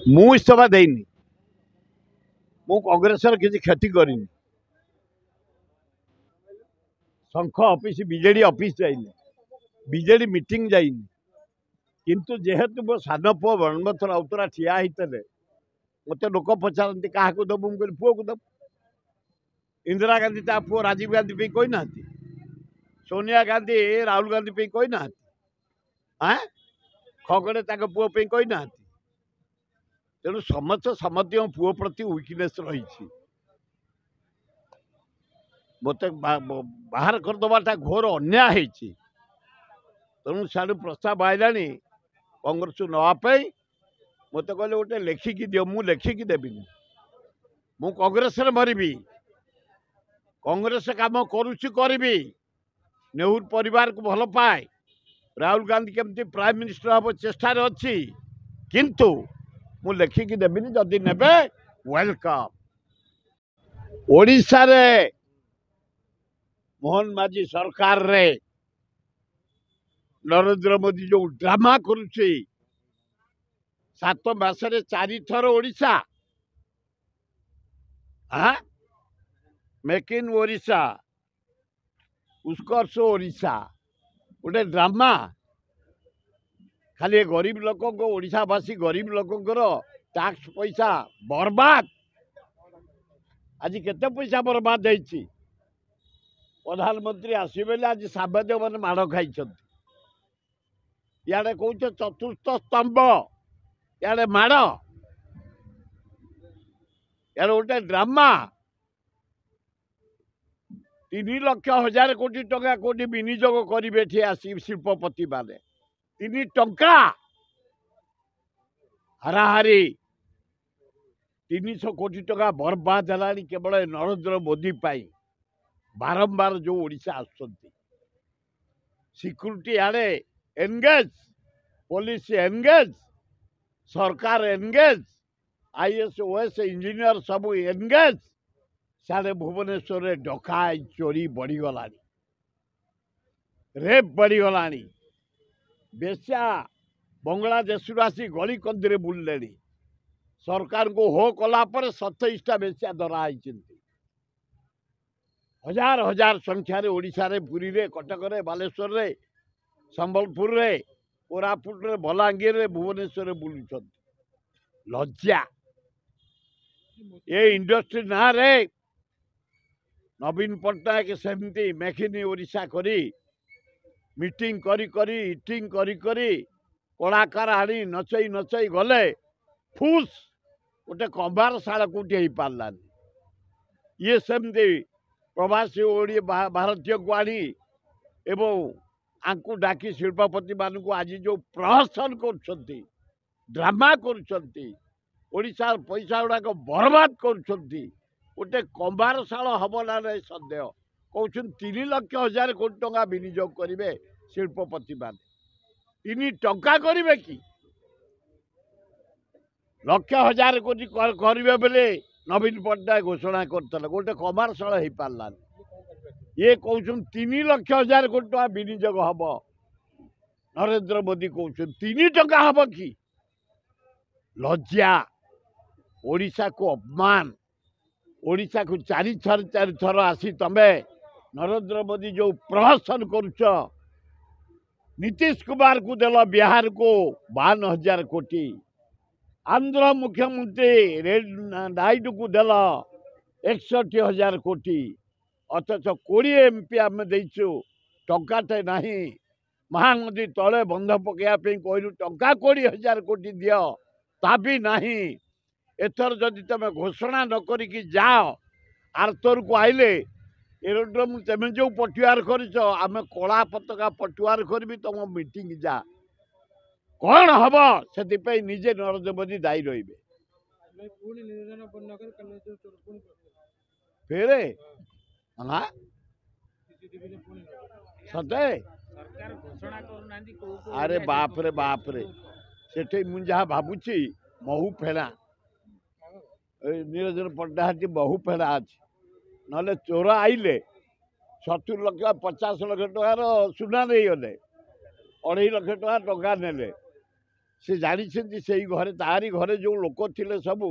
ମୁଁ ଇସ୍ତଫା ଦେଇନି। ମୁଁ କଂଗ୍ରେସର କିଛି କ୍ଷତି କରିନି। ଶଙ୍ଖ ଅଫିସ ବିଜେଡି ଅଫିସ ଯାଇନି, ବିଜେଡି ମିଟିଂ ଯାଇନି। କିନ୍ତୁ ଯେହେତୁ ମୋ ସାନ ପୁଅ ବଳବନ୍ତ ରାଉତରା ଠିଆ ହେଇଥିଲେ ମତେ ଲୋକ ପଚାରନ୍ତି କାହାକୁ ଦେବୁ, ମୁଁ କହିଲି ପୁଅକୁ ଦେବୁ। इंदिरा गांधी ता पुओ राजीव गांधी पे कोई ना, सोनिया गांधी राहुल गांधी पे कोई ना, खगड़े ताक पुओ पे कोई ना। तेणु समस्त समत पुओ प्रति विकनेस रही मत बाहर करदेवाटा घोर अन्याय। तेणु साढ़े प्रस्ताव आईला कांग्रेस नापी मत कहले गोटे लेखिकी दियो, मु लेखिकी देवी। मु कांग्रेस मरबी, कांग्रेस काम करुच्ची करी। नेहरू परिवार को भल पाए, राहुल गांधी केमती प्राइम मिनिस्टर हम चेष्टा अच्छी, किंतु मु लेखिकी देवी जदि नेबे वेलकम। ओडिशा रे मोहन माझी सरकार रे नरेंद्र मोदी जो ड्रामा करुच्ची 7 मासरे 4 थर ओडिशा, मेक इन ओडिशा, उत्कर्ष ओडिशा गोटे ड्रामा। खाली गरीब लोक ओडिशावासी गरीब लोकंर टैक्स पैसा बर्बाद। आज केते पैसा बर्बाद होइछि। प्रधानमंत्री आसबे आज सांबादिक मैंने माड़ खाई। इे कौच चतुर्थ स्तंभ, इे माड़, यार गोटे ड्रामा। 3,00,000 कोटी टंका कोटी विनियोग करेंगे शिल्पपति माने 3 टंका हाराहारी 300 कोटी टंका बर्बाद है केवल नरेंद्र मोदी पाई। बारंबार जो ओडिशा आसुचंती सिक्यूरिटी आड़े एनगेज, पुलिस एनगेज, सरकार एनगेज, आईएएस ओएस इंजीनियर सब एनगेज। साढ़े भुवनेश्वर में डकाय चोरी बढ़ीगला, रेप बढ़ीगला। बेश्या बांग्लादेश आसी गली कंदी बुलले। सरकार को हो कला 27टा बेश्या धराई। हजार हजार संख्यार ओडिशा रे, पुरी रे, कटक रे, बालेश्वर रे, संबलपुर रे, कोरापुट रे, बलांगीर रे, भुवनेश्वर रे बुलुछन। लज्जा। ये इंडस्ट्री ना रे नवीन पट्टनायक सेमती मेक इन ओडिशा करी मीटिंग करी करी इटिंग करी करी कलाकार आनी नचई नचई गले फुस गोटे कंबार शाला कोटी हो पारानी। ये सेमती प्रवासी ओडी भारतीय को आनी एवं आंकु डाकी शिल्पपति मान को आज जो प्रहसन कर ड्रामा कर पैसा गुड़ाक बर्बाद कर गोटे कंबारशाल हम ना नहीं सन्देह। कहते 3,00,000 कोटी टंका विनियोग करेंगे शिल्पपति मान 3 टंका करेंगे कि लक्ष हजार कोटी करेंगे बोले नवीन पट्टनायक घोषणा करते गोटे कंबारशाल हो पारानी। ये कहते 3,00,000 कोटी टंका विनियोग हम नरेंद्र मोदी कहते 3 टंका हम कि लज्जा। ओडिशा को अपमान। ओडिशा को 4 थर आसी तमे नरेंद्र मोदी जो प्रहसन करुच। नीतीश कुमार को देल बिहार को 52,000 कोटी, आंध्र मुख्यमंत्री नायडू को देल 61,000 कोटी, अथच 20 एमपी आम देचु टंकाटे नाही। महानदी तले बंध पकड़ा कहलु टंका 20,000 कोटी दियो ता भी नाही। एथर जदि तुम घोषणा न करिकी जाओ आर्तोर को आइले एरोड्रोम तुम जो पटुआर कर आम कला पताका पटुआर करी तुम मीटिंग जा कौन हम से निजे नरेंद्र मोदी दायी रे। फेरे हाँ सते अरे बाप रे सेठे मुझे जहाँ भावुची महू फेणा निरंजन पट्टनायक बहु फेड़ा अच्छे ना चोर आइले 70 लाख 50 लाख टकार सुना नहीं गले 2.5 लाख टका ने ସେ ଜାଣିଛନ୍ତି ସେଇ ଘରେ ତାରି ଘରେ ଯେଉଁ ଲୋକ ଥିଲେ ସବୁ